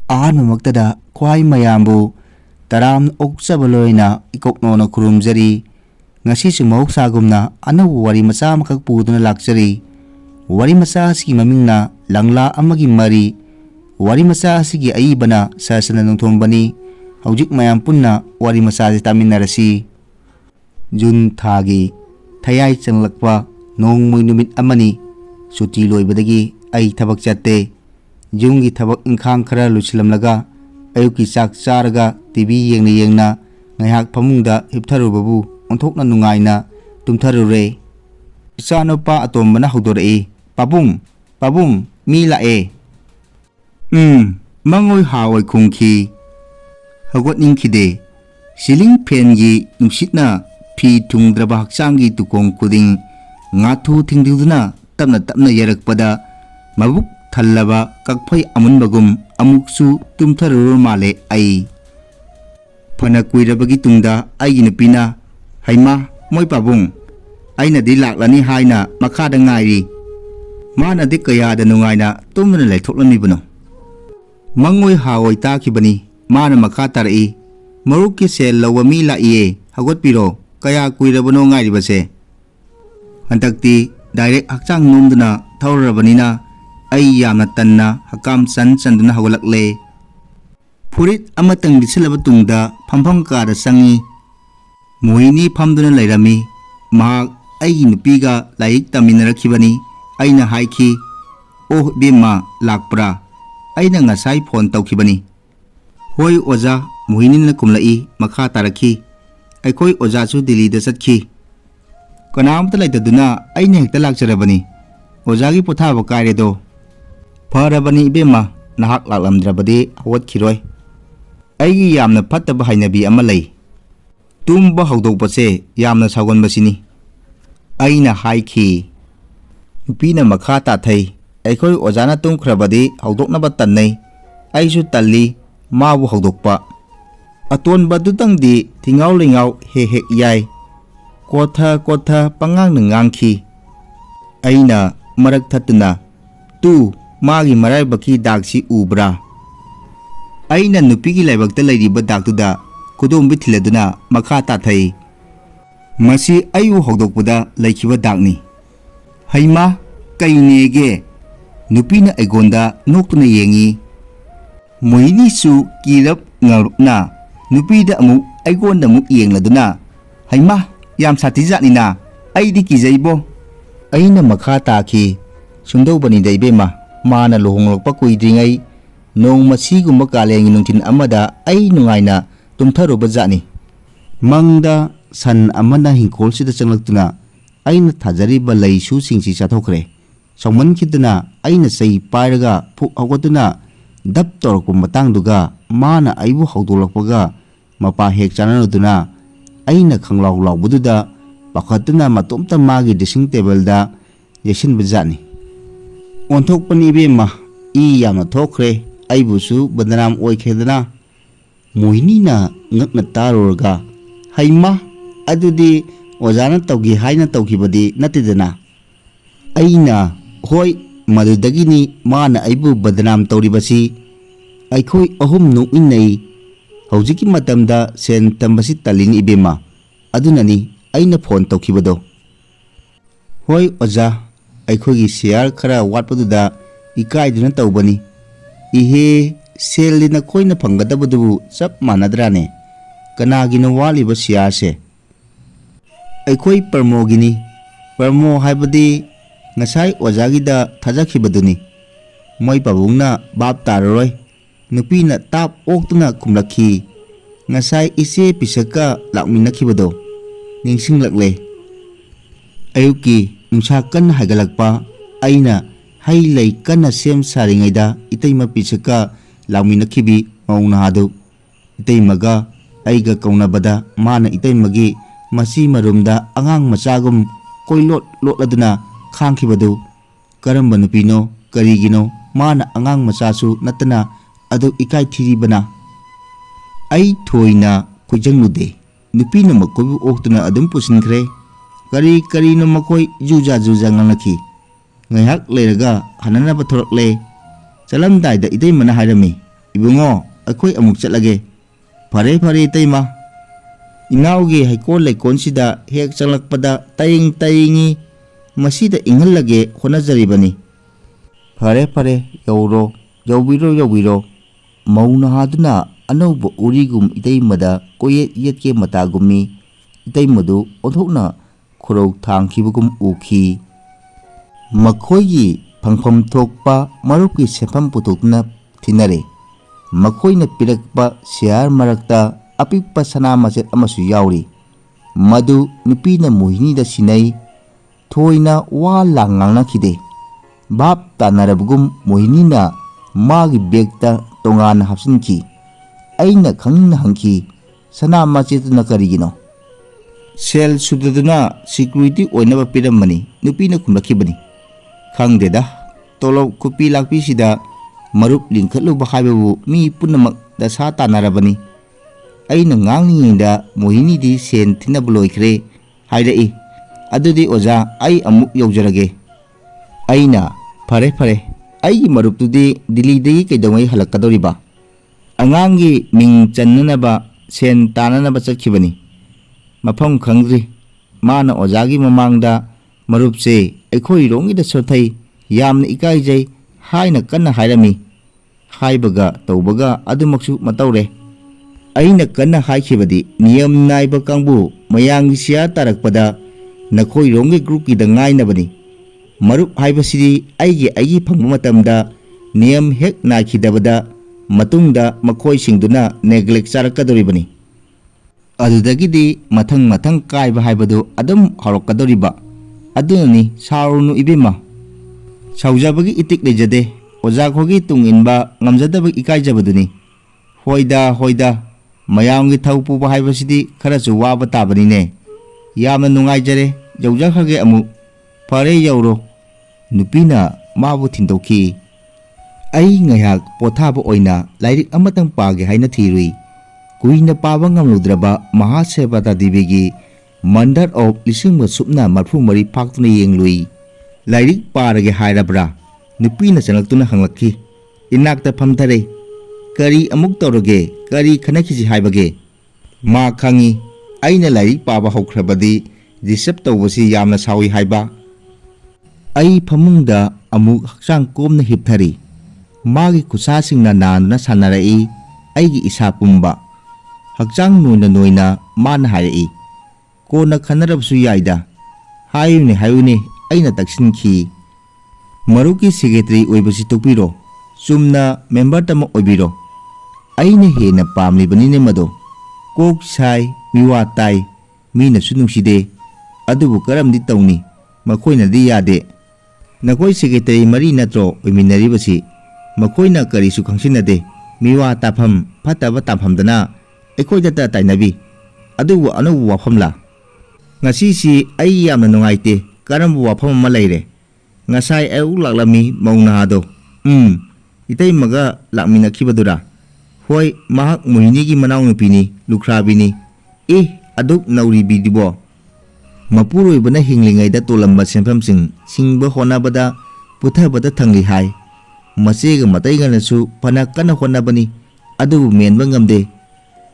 ꯑꯍꯥꯟꯕꯃꯛꯇꯗ ꯈ꯭ꯋꯥꯏ ꯃꯌꯥꯝꯕꯨ ꯇꯔꯥꯝ ꯑꯣꯛꯆꯕ ꯂꯣꯏꯅ ꯏꯀꯣꯛꯅꯣꯅ ꯈꯨꯔꯨꯝꯖꯔꯤ꯫ ꯉꯁꯤꯁꯨ ꯃꯍꯧꯁꯥꯒꯨꯝꯅ ꯑꯅꯧꯕ ꯋꯥꯔꯤ ꯃꯆꯥ ꯑꯃꯈꯛ ꯄꯨꯗꯨꯅ ꯂꯥꯛꯆꯔꯤ꯫ ꯋꯥꯔꯤ ꯃꯆꯥ ꯑꯁꯤꯒꯤ ꯃꯃꯤꯡꯅ ꯂꯪꯂꯥ ꯑꯃꯒꯤ ꯃꯔꯤ꯫ ꯋꯥꯔꯤ ꯃꯆꯥ ꯑꯁꯤꯒꯤ ꯑꯏꯕꯅ ꯁꯔꯁꯅ ꯅꯣꯡꯊꯣꯝꯕꯅꯤ꯫ ꯍꯧꯖꯤꯛ ꯃꯌꯥꯝ ꯄꯨꯟꯅ ꯋꯥꯔꯤ ꯃꯆꯥꯁꯤ ꯇꯥꯃꯤꯟꯅꯔꯁꯤ꯫ ꯖꯨꯟ ꯊꯥꯒꯤ ꯊꯌꯥꯏ ꯆꯪꯂꯛꯄ ꯅꯣꯡꯃꯩ ꯅꯨꯃꯤꯠ ꯑꯃꯅꯤ꯫ ꯁꯨꯇꯤ ꯂꯣꯏꯕꯗꯒꯤ ꯑꯩ ꯊꯕꯛ ꯆꯠꯇꯦ꯫ ꯌꯨꯝꯒꯤ ꯊꯕꯛ ꯏꯪꯈꯥꯡ ꯈꯔ ꯂꯣꯏꯁꯤꯜꯂꯝꯂꯒ ꯑꯌꯨꯛꯀꯤ ꯆꯥꯛ ꯆꯥꯔꯒ ꯇꯤꯚꯤ ꯌꯦꯡꯅ ꯌꯦꯡꯅ ꯉꯥꯏꯍꯥꯛ ꯐꯃꯨꯡꯗ ꯍꯤꯞꯊꯔꯨꯕꯕꯨ ꯑꯣꯟꯊꯣꯛꯅ ꯅꯨꯡꯉꯥꯏꯅ ꯇꯨꯝꯊꯔꯨꯔꯦ꯫ ꯏꯆꯥꯅꯨꯄꯥ ꯑꯇꯣꯝꯕꯅ ꯍꯧꯗꯣꯔꯛꯏ, "ꯄꯥꯕꯨꯡ, ꯄꯥꯕꯨꯡ, ꯃꯤ ꯂꯥꯛꯑꯦ"꯫ ꯃꯉꯣꯏ ꯍꯥꯑꯣꯏ ꯈꯨꯝꯈꯤ꯫ ꯍꯧꯒꯠꯅꯤꯡꯈꯤꯗꯦ꯫ ꯁꯤꯂꯤꯡ ꯐꯦꯟꯒꯤ ꯅꯨꯡꯁꯤꯠꯅ ꯐꯤ ꯊꯨꯡꯗ꯭ꯔꯕ ꯍꯛꯆꯥꯡꯒꯤ ꯇꯨꯈꯣꯡ ꯈꯨꯗꯤꯡ ꯉꯥꯊꯨ ꯊꯤꯟꯗꯨꯗꯨꯅ ꯇꯞꯅ ꯇꯞꯅ ꯌꯩꯔꯛꯄꯗ ꯃꯕꯨꯛ ꯊꯜꯂꯕ ꯀꯛꯐꯩ ꯑꯃꯨꯟꯕꯒꯨꯝ ꯑꯃꯨꯛꯁꯨ ꯇꯨꯝꯊꯔꯨꯔ ꯃꯥꯜꯂꯦ ꯑꯩ꯫ ꯐꯅ ꯀꯨꯏꯔꯕꯒꯤ ꯇꯨꯡꯗ ꯑꯩꯒꯤ ꯅꯨꯄꯤꯅ, "ꯍꯩꯃꯥ ꯃꯣꯏ ꯄꯥꯕꯨꯡ, ꯑꯩꯅꯗꯤ ꯂꯥꯛꯂꯅꯤ ꯍꯥꯏꯅ ꯃꯈꯥꯗ ꯉꯥꯏꯔꯤ"꯫ ꯃꯥꯅꯗꯤ ꯀꯌꯥꯗ ꯅꯨꯡꯉꯥꯏꯅ ꯇꯨꯝꯗꯨꯅ ꯂꯩꯊꯣꯛꯂꯝꯃꯤꯕꯅꯣ꯫ ꯃꯉꯣꯏ ꯍꯥꯑꯣꯏ ꯇꯥꯈꯤꯕꯅꯤ꯫ ꯃꯥꯅ ꯃꯈꯥ ꯇꯥꯔꯛꯏ, "ꯃꯔꯨꯞꯀꯤ ꯁꯦꯜ ꯂꯧꯕ ꯃꯤ ꯂꯥꯛꯏꯌꯦ, ꯍꯧꯒꯠꯄꯤꯔꯣ, ꯀꯌꯥ ꯀꯨꯏꯔꯕꯅꯣ ꯉꯥꯏꯔꯤꯕꯁꯦ"꯫ ꯍꯟꯗꯛꯇꯤ ꯗꯥꯏꯔꯦꯛ ꯍꯛꯆꯥꯡ ꯅꯣꯝꯗꯨꯅ ꯊꯧꯔꯔꯕꯅꯤꯅ ꯑꯩ ꯌꯥꯝꯅ ꯇꯟꯅ ꯍꯛꯀꯥꯝ ꯆꯟꯗꯨꯅ ꯍꯧꯒꯠꯂꯛꯂꯦ꯫ ꯐꯨꯔꯤꯠ ꯑꯃꯇꯪ ꯂꯤꯠꯁꯤꯜꯂꯕ ꯇꯨꯡꯗ ꯐꯝꯐꯝ ꯀꯥꯗ ꯆꯪꯏ꯫ ꯃꯣꯍꯤꯅꯤ ꯐꯝꯗꯨꯅ ꯂꯩꯔꯝꯃꯤ꯫ ꯃꯍꯥꯛ ꯑꯩꯒꯤ ꯅꯨꯄꯤꯒ ꯂꯥꯏꯔꯤꯛ ꯇꯝꯃꯤꯟꯅꯔꯛꯈꯤꯕꯅꯤ꯫ ꯑꯩꯅ ꯍꯥꯏꯈꯤ, "ꯑꯣ ꯏꯕꯦꯝꯃ ꯂꯥꯛꯄ꯭ꯔꯥ? ꯑꯩꯅ ꯉꯁꯥꯏ ꯐꯣꯟ ꯇꯧꯈꯤꯕꯅꯤ"꯫ "ꯍꯣꯏ ꯑꯣꯖꯥ", ꯃꯣꯍꯤꯅꯤꯅ ꯈꯨꯝꯂꯛꯏ꯫ ꯃꯈꯥ ꯇꯥꯔꯛꯈꯤ, "ꯑꯩꯈꯣꯏ ꯑꯣꯖꯥꯁꯨ ꯗꯤꯜꯂꯤꯗ ꯆꯠꯈꯤ꯫ ꯀꯅꯥꯝꯇ ꯂꯩꯇꯗꯨꯅ ꯑꯩꯅ ꯍꯦꯛꯇ ꯂꯥꯛꯆꯔꯕꯅꯤ꯫ ꯑꯣꯖꯥꯒꯤ ꯄꯣꯊꯥꯕ ꯀꯥꯏꯔꯦꯗꯣ"꯫ "ꯐꯔꯕꯅꯤ ꯏꯕꯦꯝꯃ, ꯅꯍꯥꯛ ꯂꯥꯛꯂꯝꯗ꯭ꯔꯕꯗꯤ ꯍꯧꯒꯠꯈꯤꯔꯣꯏ꯫ ꯑꯩꯒꯤ ꯌꯥꯝꯅ ꯐꯠꯇꯕ ꯍꯩꯅꯕꯤ ꯑꯃ ꯂꯩ꯫ ꯇꯨꯝꯕ ꯍꯧꯗꯣꯛꯄꯁꯦ ꯌꯥꯝꯅ ꯁꯥꯎꯒꯟꯕꯁꯤꯅꯤ"꯫ ꯑꯩꯅ ꯍꯥꯏꯈꯤ꯫ ꯅꯨꯄꯤꯅ ꯃꯈꯥ ꯇꯥꯊꯩ, "ꯑꯩꯈꯣꯏ ꯑꯣꯖꯥꯅ ꯇꯨꯝꯈ꯭ꯔꯕꯗꯤ ꯍꯧꯗꯣꯛꯅꯕ ꯇꯟꯅꯩ꯫ ꯑꯩꯁꯨ ꯇꯜꯂꯤ ꯃꯥꯕꯨ ꯍꯧꯗꯣꯛꯄ꯫ ꯑꯇꯣꯟꯕꯗꯨꯇꯪꯗꯤ ꯊꯤꯉꯥꯎ ꯂꯩꯉꯥꯎ ꯍꯦꯛ ꯍꯦꯛ ꯌꯥꯏ"꯫ ꯀꯣꯊ ꯄꯉꯥꯡꯅ ꯉꯥꯡꯈꯤ꯫ ꯑꯩꯅ ꯃꯔꯛ ꯊꯠꯇꯨꯅ, "ꯇꯨ ꯃꯥꯒꯤ ꯃꯔꯥꯏꯕꯛꯀꯤ ꯗꯥꯛꯁꯤ ꯎꯕ꯭ꯔꯥ"꯫ ꯑꯩꯅ ꯅꯨꯄꯤꯒꯤ ꯂꯥꯏꯕꯛꯇ ꯂꯩꯔꯤꯕ ꯗꯥꯛꯇꯨꯗ ꯈꯨꯗꯣꯝꯕꯤ ꯊꯤꯜꯂꯗꯨꯅ ꯃꯈꯥ ꯇꯥꯊꯩ, "ꯃꯁꯤ ꯑꯩꯕꯨ ꯍꯧꯗꯣꯛꯄꯗ ꯂꯩꯈꯤꯕ ꯗꯥꯛꯅꯤ"꯫ "ꯍꯩꯃꯥ, ꯀꯩꯅꯦꯒꯦ"꯫ ꯅꯨꯄꯤꯅ ꯑꯩꯉꯣꯟꯗ ꯅꯣꯛꯇꯨꯅ ꯌꯦꯡꯉꯤ꯫ ꯃꯣꯍꯤꯅꯤꯁꯨ ꯀꯤꯔꯞ ꯉꯔꯞꯅ ꯅꯨꯄꯤꯗ ꯑꯃꯨꯛ ꯑꯩꯉꯣꯟꯗ ꯑꯃꯨꯛ ꯌꯦꯡꯂꯗꯨꯅ, "ꯍꯩꯃꯥ, ꯌꯥꯝ ꯁꯥꯊꯤꯖꯥꯠꯅꯤꯅ, ꯑꯩꯗꯤ ꯀꯤꯖꯩꯕꯣ"꯫ ꯑꯩꯅ ꯃꯈꯥ ꯇꯥꯈꯤ, "ꯁꯨꯝꯗꯧꯕꯅꯤꯗ ꯏꯕꯦꯝꯃ, ꯃꯥꯅ ꯂꯨꯍꯣꯡꯂꯛꯄ ꯀꯨꯏꯗ꯭ꯔꯤꯉꯩ ꯅꯣꯡꯃ ꯁꯤꯒꯨꯝꯕ ꯀꯥꯂꯦꯟꯒꯤ ꯅꯨꯡꯊꯤꯜ ꯑꯃꯗ ꯑꯩ ꯅꯨꯡꯉꯥꯏꯅ ꯇꯨꯝꯊꯔꯨꯕ ꯖꯥꯠꯅꯤ꯫ ꯃꯪꯗ ꯁꯟ ꯑꯃꯅ ꯍꯤꯡꯈꯣꯜꯁꯤꯗ ꯆꯪꯂꯛꯇꯨꯅ ꯑꯩꯅ ꯊꯥꯖꯔꯤꯕ ꯂꯩꯁꯨꯁꯤꯡꯁꯤ ꯆꯥꯊꯣꯛꯈ꯭ꯔꯦ꯫ ꯁꯥꯎꯃꯟꯈꯤꯗꯅ ꯑꯩꯅ ꯆꯩ ꯄꯥꯏꯔꯒ ꯐꯨꯛ ꯍꯧꯒꯠꯇꯨꯅ ꯙꯞ ꯇꯧꯔꯛꯄ ꯃꯇꯥꯡꯗꯨꯒ ꯃꯥꯅ ꯑꯩꯕꯨ ꯍꯧꯗꯣꯛꯂꯛꯄꯒ ꯃꯄꯥ ꯍꯦꯛ ꯆꯥꯟꯅꯔꯨꯗꯨꯅ ꯑꯩꯅ ꯈꯪꯂꯥꯎ ꯂꯥꯎꯕꯗꯨꯗ ꯄꯥꯈꯠꯇꯨꯅ ꯃꯇꯣꯝꯇ ꯃꯥꯒꯤ ꯗ꯭ꯔꯦꯁꯤꯡ ꯇꯦꯕꯜꯗ ꯌꯦꯠꯁꯤꯟꯕ ꯖꯥꯠꯅꯤ꯫ ꯑꯣꯟꯊꯣꯛꯄꯅꯤ ꯏꯕꯦꯝꯃ, ꯏ ꯌꯥꯝꯅ ꯊꯣꯛꯈ꯭ꯔꯦ, ꯑꯩꯕꯨꯁꯨ ꯕꯗꯅꯥꯝ ꯑꯣꯏꯈ꯭ꯔꯦꯗꯅ"꯫ ꯃꯣꯍꯤꯅꯤꯅ ꯉꯛꯅ ꯇꯥꯔꯨꯔꯒ, "ꯍꯩꯃꯥ, ꯑꯗꯨꯗꯤ ꯑꯣꯖꯥꯅ ꯇꯧꯒꯦ ꯍꯥꯏꯅ ꯇꯧꯈꯤꯕꯗꯤ ꯅꯠꯇꯦꯗꯅ"꯫ ꯑꯩꯅ, "ꯍꯣꯏ, ꯃꯗꯨꯗꯒꯤꯅꯤ ꯃꯥꯅ ꯑꯩꯕꯨ ꯕꯗꯅꯥꯝ ꯇꯧꯔꯤꯕꯁꯤ"꯫ ꯑꯩꯈꯣꯏ ꯑꯍꯨꯝ ꯅꯣꯛꯃꯤꯟꯅꯩ꯫ "ꯍꯧꯖꯤꯛꯀꯤ ꯃꯇꯝꯗ ꯁꯦꯟ ꯊꯝꯕꯁꯤ ꯇꯜꯂꯤꯅꯤ ꯏꯕꯦꯝꯃ, ꯑꯗꯨꯅꯅꯤ ꯑꯩꯅ ꯐꯣꯟ ꯇꯧꯈꯤꯕꯗꯣ"꯫ "ꯍꯣꯏ ꯑꯣꯖꯥ, ꯑꯩꯈꯣꯏꯒꯤ ꯁꯤꯌꯥꯔ ꯈꯔ ꯋꯥꯠꯄꯗꯨꯗ ꯏꯀꯥꯏꯗꯨꯅ ꯇꯧꯕꯅꯤ"꯫ "ꯏꯍꯦ, ꯁꯦꯜꯗꯤ ꯅꯈꯣꯏꯅ ꯐꯪꯒꯗꯕꯗꯨꯕꯨ ꯆꯞ ꯃꯥꯟꯅꯗ꯭ꯔꯥꯅꯦ? ꯀꯅꯥꯒꯤꯅꯣ ꯋꯥꯠꯂꯤꯕ ꯁꯤꯌꯥꯔꯁꯦ"꯫ "ꯑꯩꯈꯣꯏ ꯄ꯭ꯔꯃꯣꯒꯤꯅꯤ"꯫ "ꯄ꯭ꯔꯃꯣ ꯍꯥꯏꯕꯗꯤ ꯉꯁꯥꯏ ꯑꯣꯖꯥꯒꯤꯗ ꯊꯥꯖꯈꯤꯕꯗꯨꯅꯤ"꯫ ꯃꯣꯏ ꯄꯥꯕꯨꯡꯅ ꯚꯥꯞ ꯇꯥꯔꯔꯣꯏ꯫ ꯅꯨꯄꯤꯅ ꯇꯥꯞ ꯑꯣꯛꯇꯨꯅ ꯈꯨꯝꯂꯛꯈꯤ, "ꯉꯁꯥꯏ ꯏꯆꯦ ꯄꯤꯁꯛꯀ ꯂꯥꯛꯃꯤꯟꯅꯈꯤꯕꯗꯣ ꯅꯤꯡꯁꯤꯡꯂꯛꯂꯦ"꯫ ꯑꯌꯨꯛꯀꯤ ꯅꯨꯡꯁꯥ ꯀꯟꯅ ꯍꯥꯏꯒꯠꯂꯛꯄ꯫ ꯑꯩꯅ ꯍꯩ ꯂꯩ ꯀꯟꯅ ꯁꯦꯝ ꯁꯥꯔꯤꯉꯩꯗ ꯏꯇꯩꯃ ꯄꯤꯁꯛꯀ ꯂꯥꯛꯃꯤꯟꯅꯈꯤꯕꯤ ꯃꯧ ꯅꯍꯥꯗꯨ꯫ ꯏꯇꯩꯃꯒ ꯑꯩꯒ ꯀꯧꯅꯕꯗ ꯃꯥꯅ ꯏꯇꯩꯃꯒꯤ ꯃꯆꯤ ꯃꯔꯨꯝꯗ ꯑꯉꯥꯡ ꯃꯆꯥꯒꯨꯝ ꯀꯣꯏꯂꯣꯠ ꯂꯣꯠꯂꯗꯨꯅ ꯈꯥꯡꯈꯤꯕꯗꯨ ꯀꯔꯝꯕ ꯅꯨꯄꯤꯅꯣ, ꯀꯔꯤꯒꯤꯅꯣ ꯃꯥꯅ ꯑꯉꯥꯡ ꯃꯆꯥꯁꯨ ꯅꯠꯇꯅ ꯑꯗꯨꯛ ꯏꯀꯥꯏ ꯊꯤꯔꯤꯕꯅ? ꯑꯩ ꯊꯣꯏꯅ ꯈꯣꯏꯖꯪꯂꯨꯗꯦ꯫ ꯅꯨꯄꯤꯅ ꯃꯈꯣꯏꯕꯨ ꯑꯣꯛꯇꯨꯅ ꯑꯗꯨꯝ ꯄꯨꯁꯤꯟꯈ꯭ꯔꯦ꯫ ꯀꯔꯤꯅꯣ ꯃꯈꯣꯏ ꯖꯨꯖꯥ ꯉꯥꯡꯅꯈꯤ꯫ ꯉꯥꯏꯍꯥꯛ ꯂꯩꯔꯒ ꯍꯟꯅꯅꯕ ꯊꯣꯔꯛꯂꯦ꯫ ꯆꯠꯂꯝꯗꯥꯏꯗ ꯏꯇꯩꯃꯅ ꯍꯥꯏꯔꯝꯃꯤ, Ibungo, ako'y amuk chatlage. Pare Itayma. Inawgi haikol laikonsida hek changlakpada tayingi masida inghallage honajaribani. Pare yauro yaubiro mauna haduna anauba urigum Itaymada koyet yetke matagumi Itaymadu onthokna khorau thangkhibagum ukhi. Makhoygi phangpham thokpa marupki sefam putukna thinare. Makhoyna pirakpa share marakta apikpa sana machet amasu yauri. Madu nupina Mohinida sinai thoina wa langangna khide. Bab tanarabgum Mohinina magi begta tongan hapsinki. Aina khangna hangki sana machetna karigino. Sel sudaduna security oinaba piramani nupina khumlakhibani. Khangdeda tolop kupi lakpi sida marup lingkhatluba haibabu mi punamak dasa tanarabani. Aina nganglingida Mohinidi sen thinaba loikre hairai. Adudi oja ai amuk yaujarage. Aina Pare ai maruptudi Delhi kaidongai halakadoriba. Angangi ming channanaba sen tananaba chakhibani. Mafam khangri mana ojagi mamangda marupse aikhoi rongida sothai yamna ikaijai haina kanna hairami. Haibaga taubaga adumaksu mataure. Aina kanna haikhibadi niyam naiba kangbu mayangi siya tarakpada nakhoi rongi group ki dangai nabani. Marup haibasidi aigi phangba matamda niyam hek nakhidabada matungda makhoi singduna neglect charakadoribani. Adudagidi mathang kaiba haibadu adum horokadoriba. Adunani saurunu ibima. Saujabagi itik lejade oja khogi tunginba ngamjadabagi ikaijabaduni. Hoida mayamgi thaupuba haibasidi kharasu waba tabanine. Yamna nungaijare jaujakhage amu. Pare yauro nupina mabu thindokhi. Ai ngayak pothaba oina lairik amatang page haina thirui. Kuina paba ngamludraba Mahasebata Debigi Mandar of Lisingba Supna Marphumari Paktuna yenglui. Lairik parage hairabra nupina chanaktuna hanglakhi. Inakta phamthare kari amuk tawrage kari khanakhisi haibage. Ma khangi aina lairik paba hokhrabadi disap tawbasi yamna sawi haiba. Ai phamungda amuk hakchang komna hipthari. Magi kusasingna nanduna sanarai aigi isa pumba. Hakchang noina mana harai. Kona khanarabsu yaida. Hayune aina taksinki. Maruki secretary oibasi tokpiro. Sumna member tama oibiro. Aina hena pamlibanine mado. Kok sai miwa tai mina sunungside. Adubu karamdi tawni. Makoina di yade. Nakoi secretary mari natro oiminaribasi. Makoina karisu khangsinade. Miwa tapham phataba taphamdana Ekoidata tainabi. Adubu anubu wafamla. Ngasisi ai yamna nungaite karambu wafam ama leire. Ngasai ai laklami mauna ado. Itaymaga lakminakhibadura. Hoi mahak Mohinigi manaw nupini lukrabini. Aduk nauribidibo. Mapuroibana hinglingaida tolamba senphamsing singba honabada puthabada thangli hai. Masega mataiganatu phana kana honabani. Adubu menba ngamde.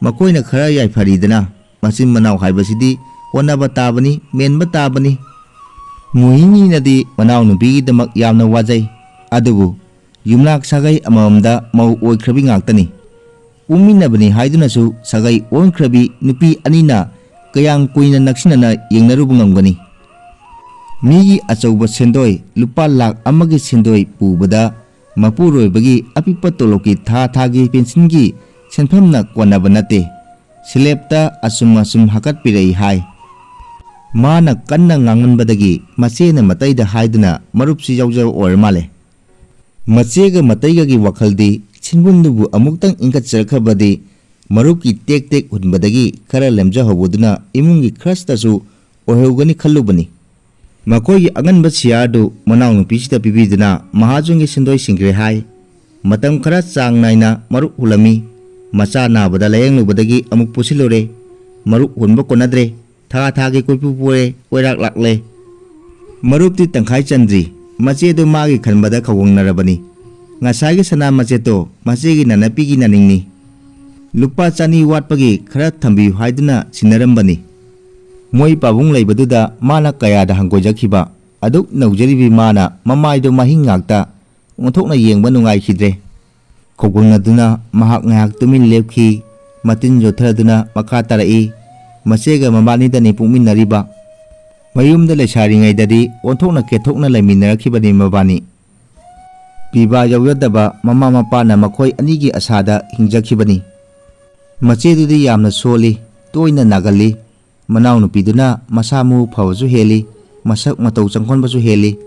Makoina khara yai faridana masin manaw haibasidi honaba tabani menba tabani. Mohini nadi manaw nupi damak yamna wajai. Adubu yumlak sagai amamda mau oikhrabi ngaktani. Uminabani haidunasu sagai onkhrabi nupi anina kayang kuina naksinana yengnarubu ngamgani. Migi achauba sendoi lupa lak amagi sendoi pubada mapuroibagi apipa toloki thagi pensingi senphamna konaba nate. Silepta asum hakat pirai hai. Mana kanna nganganbadagi masena mataida haiduna marupsi yaujaba ormale. Machega mataigagi wakhaldi sinbundubu amuktang ingkat charakhabadi marupki tek hunbadagi khara lemja hobuduna imungi khrastasu oheugani khallubani. Makogi anganba siyadu manaw nupisida pibiduna mahajungi sindoi singre hai. Matam khara chang naina marup hulami. Macha nabada layenglubadagi amuk pusilore. Marup hunba konadre. Thagi koipu pure oirak lakle. Marupti tangkhai chandri. Machedu magi khanbada khawang narabani. Ngasagi sana macheto masegi nanapigi naningni. Lupa chani watpagi khara thambi haiduna sinarambani. Moi pabung leibaduda mana kayada hanggojakhiba aduk naujaribi mana mamaido mahing ngakta onthokna yengba nungai khidre. Khogulnaduna mahak ngahak tumin lepki matin jothraduna makha tarai masega mabanidani pungminnariba mayumda lesaringaidadi onthokna kethokna laiminnarakibani mabani. Piba yawyadaba mama mapana makhoi anigi asada hingjakhibani. Machedudi yamna soli toina nagali manau nupiduna masamu phawaju heli masak matau changkhonbasu heli.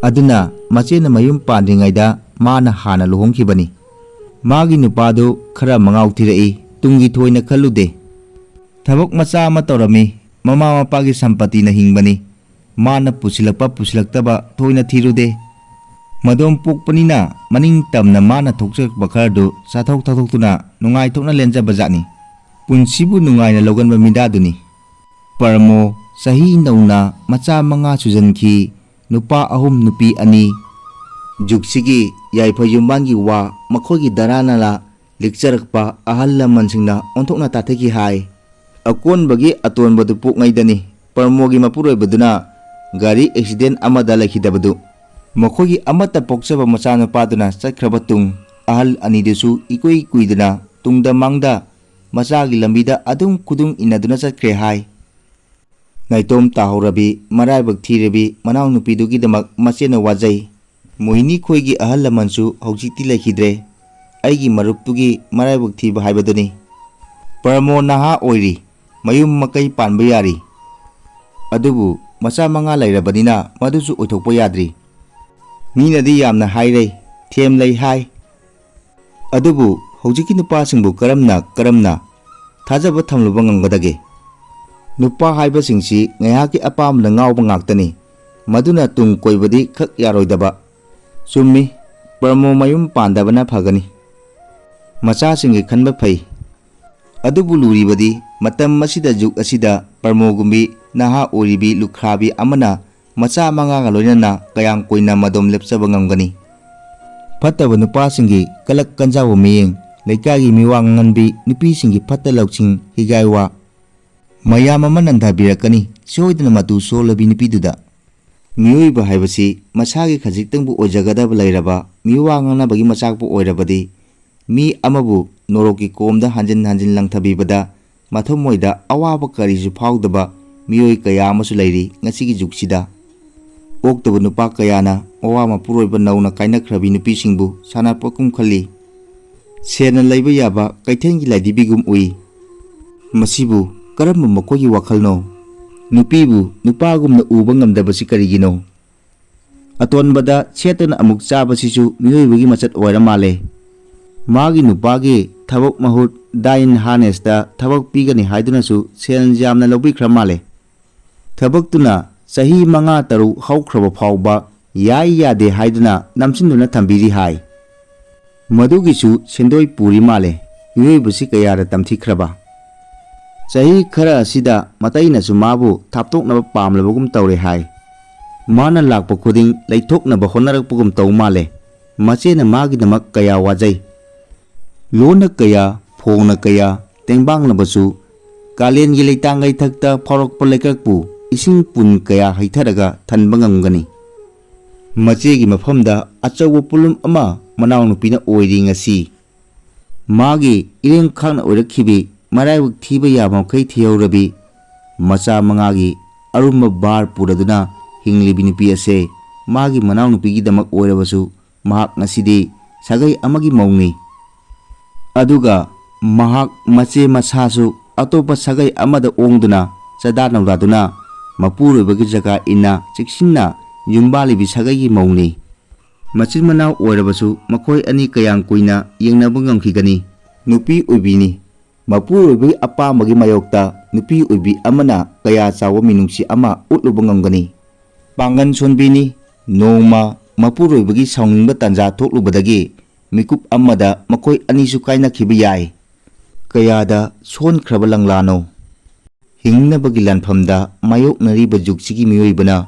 Aduna machena mayum pandringaida mana hana luhongkhibani. Magi nupadu khara mangau thirai tungi thoina khalude. Thabak macha ama torami mama mapagi sampati na hingbani. Mana pusilakpa pusilaktaba thoina thirude. Madom pokpanina maning tamna mana thokchakpa khardu sathok thathokuna nungai thokna lenjaba jatni. Punsibu nungaina loganba midaduni. Parmo sahi nauna macha manga sujanki nupa ahum nupi ani. Jugsigi yaifa yumbangi wa makhogi daranala likcharakpa ahal lamansingna onthokna tatheki hai. Akonbagi atonbadu pokngaidani parmogi mapuroibaduna gari accident amada lakhidabadu. Makhogi amata poksaba machana paduna chakkhrabatung ahal anidesu ikoi kuiduna tungda mangda machagi lambida adum kudung inaduna chatkre hai. Naitom tahorabi maraibak thirabi manau nupidugi damak machena wajai. Mohini khoigi ahal lamansu haujikti lakhidre. Aigi maruptugi maraibak thiba haibaduni. Parmo naha oiri mayum makai panba yari. Adubu macha manga lairabadina madusu oithokpa yadri. Minadi yamna hairei them lei hai. Adubu haujiki nupasingbu karamna thajaba thamluba ngamgadage. Nupa haibasingsi ngayaki apamna ngawba ngaktani. Maduna tung koibadi khak yaroidaba. Summi parmo mayum pandabana phagani. Machasingi khanba phai. Adubu luribadi matam masida juk asida parmogumbi naha oribi lukhrabi amana macha manga ga loinana kayang koina madom lepsaba ngamgani. Phattaba nupasingi kalak kanjawo miyeng leikagi miwang nganbi nupisingi phatta lauching higaiwa mayam ama nandhabirakani soidana matu solabi nupiduda. Miyoiba haibasi masagi khajiktangbu ojagadaba lairaba miwang nganabagi machakbu oirabadi mi amabu noroki komda hanjin langthabibada mathomoida awaba karisu phawdaba miyoi kaya amasu lairi ngasigi juksida. Oktaba nupa kayana owa mapuroiba nauna kainakhrabi nupisingbu sanapakum khali. Sena laiba yaba kaithengi laidibigum ui. Masibu karamba makhogi wakhalno. Nupibu nupagumna uba ngamdabasi karigino. Atonbada chetana amuk chabasisu miyoibagi machat oira male. Magi nupagi thabak mahut dain harnesta thabak pigani haidunasu sel jamna lobikhra male. Thabak tuna sahi manga taru haukraba phawba yai yade haiduna namsinduna thambiri hai. Madugisu sendoi puri male miyoibasi kayara tamthikhraba. Sahi khara asida matainasu mabu thaptoknaba pamlabagum tawre hai. Mana lakpa khuding leithoknaba honarakpagum taw male. Machena magidamak kaya wajai. Lona kaya phongna kaya tengbangnabasu kalengi leitangai thakta phorokpa lekakpu ising pun kaya haitharaga thanba ngamgani. Machegi mafamda achawa pulum ama manau nupina oiri ngasi. Magi ireng khakna oirakhibi maraibuk thiba yabamkhai thiyaurabi macha mangagi arumba bar puraduna hinglibi nupi ase magi manau nupigi damak oirabasu mahak ngasidi sagai amagi mauni. Aduga mahak mache masasu atopa sagai amada ongduna sadana uraduna mapuroibagi jaga ina chiksinna yumbalibi sagai mauni. Machin manau oirabasu makhoi ani kayang kuina yengnaba ngamkhigani. Nupi oibini mapuroibagi apamagi mayokta nupi oibi amana kaya chawa minungsi ama utluba ngamgani. Pangan sonbini nongma mapuroibagi sauningba tanja thoklubadagi mikup amada makhoi anisu kainakhiba yai. Kayada sonkraba langlano. Hingnabagi lanphamda mayoknariba jugsigi miyoibana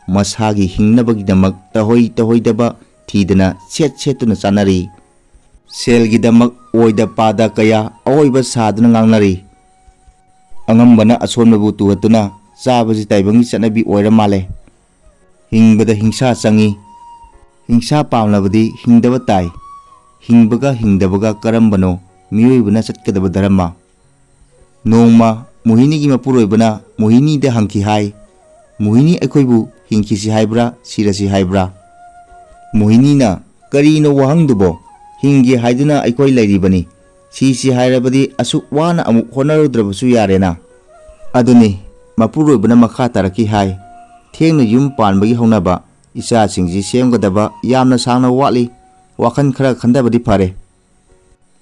masagi hingnabagidamak tahoidaba thidana set setuna chanari. Selgidamak oida pada kaya aoiba saduna ngangnari. Angambana asonbabu tuhatuna chabaji taibangi chanabi oira male. Hingbada hingsa changi. Hingsa pamlabadi hingdaba tai. Hingbaga hingdabaga karambano miyoibana chatkadaba dharma. Nongma Mohini gi mapuroibana Mohini da hangki hai. Mohini aikoibu hingkisi haibra sirasi haibra. Mohini na karino wahangdubo hingi haiduna aikoi lairibani. Sisi hairabadi asuk wana amuk honarudrabasu yarena. Aduni mapuroibana makha taraki hai. Thengna yum panbagi haunaba isa singji semgadaba yamna sangna watli wakhan khara khandabadi phare.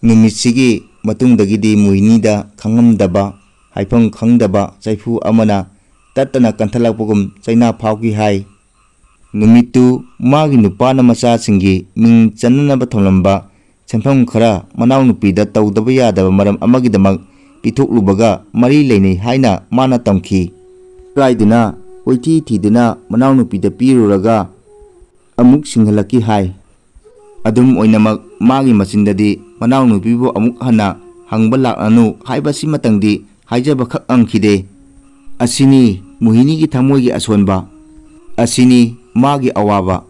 Numitsigi matungdagidi Mohini da khangamdaba haifam khangdaba chaifu amana tatana kanthalakpagum chaina phauki hai. Numitu magi nupana macha singi ming chananaba thomlamba senpham khara manaw nupida tawdaba yadaba maram amagidamak pithoklubaga mari leinei haina mana tamki. Raiduna oithi thiduna manaw nupida piruraga amuk singhalaki hai. Adum oinamak magi machindadi manaw nupibu amuk hana hangba laknanu haibasi matangdi haijaba khak angkhide. Asini Mohini gi thamoigi asonba. Asini magi awaba.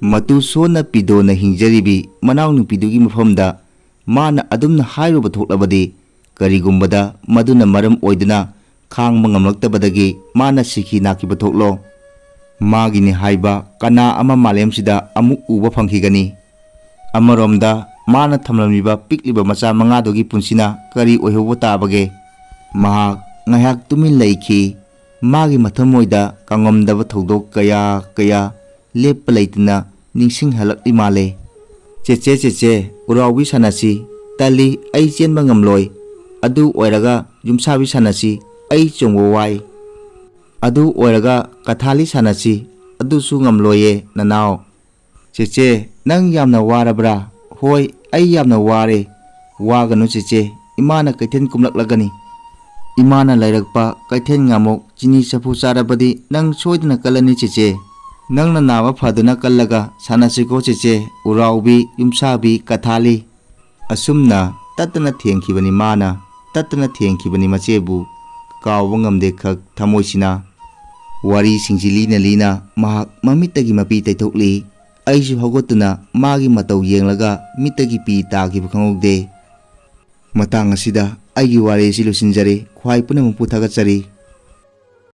Matu sona pidona hingjaribi manaw nupidugi mafamda mana adumna hairuba thoklabadi karigumbada maduna maram oiduna khangba ngamlaktabadagi mana sikhi nakiba thoklo. Magini haiba kana ama malemsida amuk uba phangkhigani. Amaromda mana thamlamiba pikliba macha mangadogi punsina kari oihobo tabage. Mahak ngayak tumin laiki. Magi mathamoida kangomdaba thodok kaya kaya lepa leitna ningsing halakli male. Cheche urawi sanasi tali ai chenba ngamloi. Adu oiraga yumsabi sanasi ai chongbo wai. Adu oiraga kathali sanasi adu su ngamloye nanao. Cheche nang yamna warabra. Hoi ai yamna ware. Waganu cheche imana kaithen kumlaklagani. Imana lairakpa kaithen ngamok chini sapu charabadi nang soidna kalani cheche. Nang na nama phaduna kallaga sanasiko cheche uraubi yumsabi kathali. Asumna tatana thengkhibani mana tatana thengkhibani machebu kawba ngamde khak thamoisina. Wari singjili na lina mahak mamittagi mapi taithokli. Aisu hogotuna magi matau yenglaga mittagi pi tagiba khangogde. Matang asida aigi wari si lusinjari khwai punamuk puthagatchari.